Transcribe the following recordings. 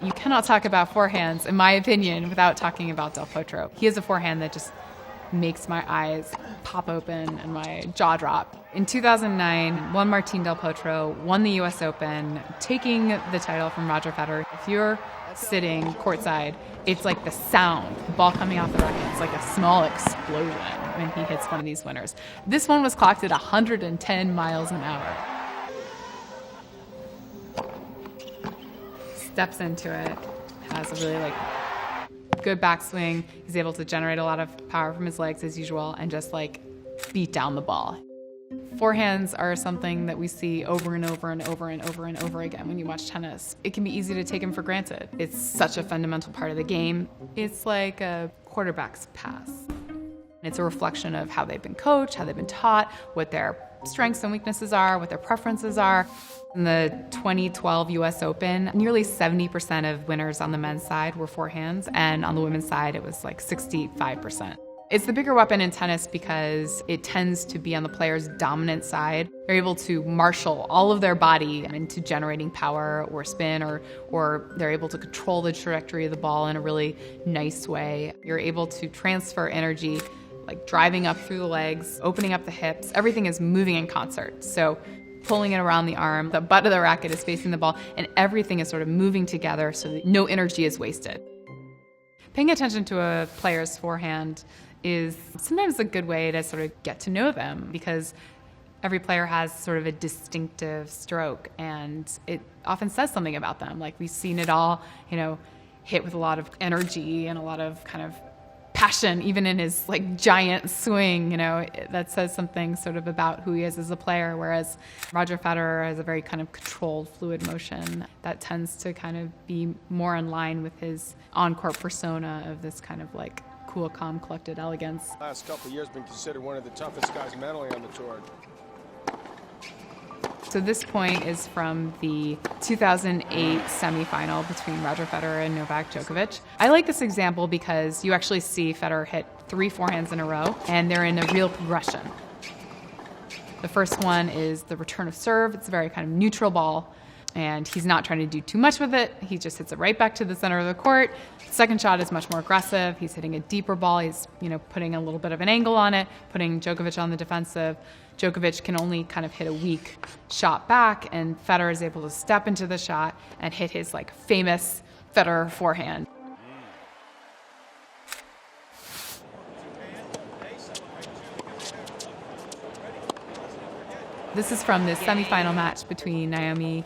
You cannot talk about forehands, in my opinion, without talking about Del Potro. He has a forehand that just makes my eyes pop open and my jaw drop. In 2009, Juan Martín Del Potro won the US Open, taking the title from Roger Federer. If you're sitting courtside, it's like the sound, the ball coming off the racket. It's like a small explosion when he hits one of these winners. This one was clocked at 110 miles an hour. Steps into it, has a really good backswing. He's able to generate a lot of power from his legs as usual and just beat down the ball. Forehands are something that we see over and over and over and over and over again when you watch tennis. It can be easy to take them for granted. It's such a fundamental part of the game. It's like a quarterback's pass. It's a reflection of how they've been coached, how they've been taught, what their strengths and weaknesses are, what their preferences are. In the 2012 US Open, nearly 70% of winners on the men's side were forehands, and on the women's side, it was 65%. It's the bigger weapon in tennis because it tends to be on the player's dominant side. They're able to marshal all of their body into generating power or spin, or they're able to control the trajectory of the ball in a really nice way. You're able to transfer energy, driving up through the legs, opening up the hips. Everything is moving in concert. So pulling it around the arm, the butt of the racket is facing the ball, and everything is sort of moving together so that no energy is wasted. Paying attention to a player's forehand is sometimes a good way to sort of get to know them, because every player has sort of a distinctive stroke, and it often says something about them. We've seen it all, hit with a lot of energy and a lot of kind of passion, even in his giant swing, that says something sort of about who he is as a player, whereas Roger Federer has a very kind of controlled, fluid motion that tends to kind of be more in line with his on-court persona of this kind of cool, calm, collected elegance. Last couple of years been considered one of the toughest guys mentally on the tour. So this point is from the 2008 semifinal between Roger Federer and Novak Djokovic. I like this example because you actually see Federer hit 3 forehands in a row, and they're in a real progression. The first one is the return of serve. It's a very kind of neutral ball, and he's not trying to do too much with it. He just hits it right back to the center of the court. The second shot is much more aggressive. He's hitting a deeper ball. He's, putting a little bit of an angle on it, putting Djokovic on the defensive. Djokovic can only kind of hit a weak shot back, and Federer is able to step into the shot and hit his famous Federer forehand. This is from the semifinal match between Naomi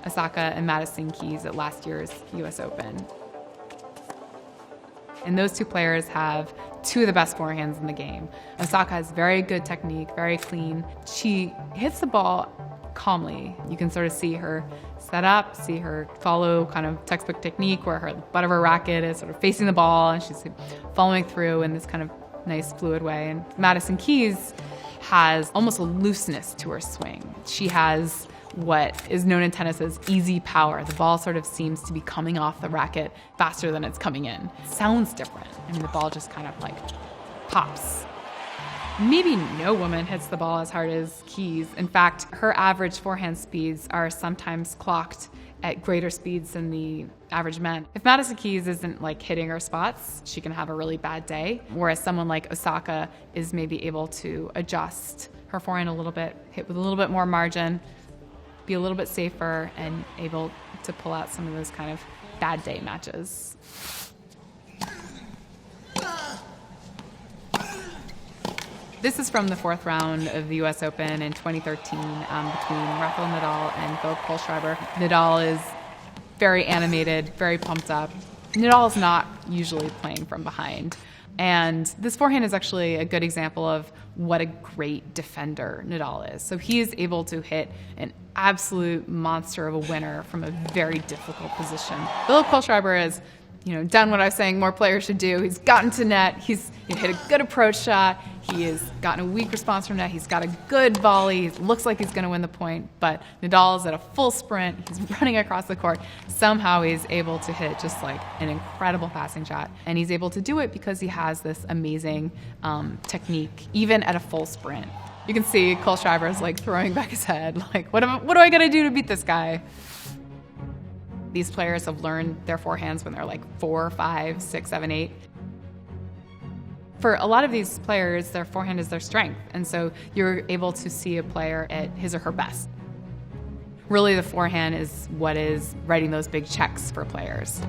Osaka and Madison Keys at last year's US Open. And those two players have 2 of the best forehands in the game. Osaka has very good technique, very clean. She hits the ball calmly. You can sort of see her set up, see her follow kind of textbook technique where her butt of her racket is sort of facing the ball and she's following through in this kind of nice fluid way. And Madison Keys has almost a looseness to her swing. She has what is known in tennis as easy power. The ball sort of seems to be coming off the racket faster than it's coming in. It sounds different. The ball just kind of pops. Maybe no woman hits the ball as hard as Keys. In fact, her average forehand speeds are sometimes clocked at greater speeds than the average men. If Madison Keys isn't hitting her spots, she can have a really bad day. Whereas someone like Osaka is maybe able to adjust her forehand a little bit, hit with a little bit more margin, be a little bit safer, and able to pull out some of those kind of bad day matches. This is from the 4th round of the US Open in 2013 between Rafael Nadal and Philipp Kohlschreiber. Nadal is very animated, very pumped up. Nadal is not usually playing from behind. And this forehand is actually a good example of what a great defender Nadal is. So he is able to hit an absolute monster of a winner from a very difficult position. Philipp Kohlschreiber has done what I was saying more players should do. He's gotten to net. He's hit a good approach shot. He has gotten a weak response from net. He's got a good volley. It looks like he's going to win the point, but Nadal is at a full sprint. He's running across the court. Somehow he's able to hit just an incredible passing shot. And he's able to do it because he has this amazing technique, even at a full sprint. You can see Kohlschreiber is throwing back his head, what do I got to do to beat this guy? These players have learned their forehands when they're like 4, 5, 6, 7, 8. For a lot of these players, their forehand is their strength, and so you're able to see a player at his or her best. Really, the forehand is what is writing those big checks for players.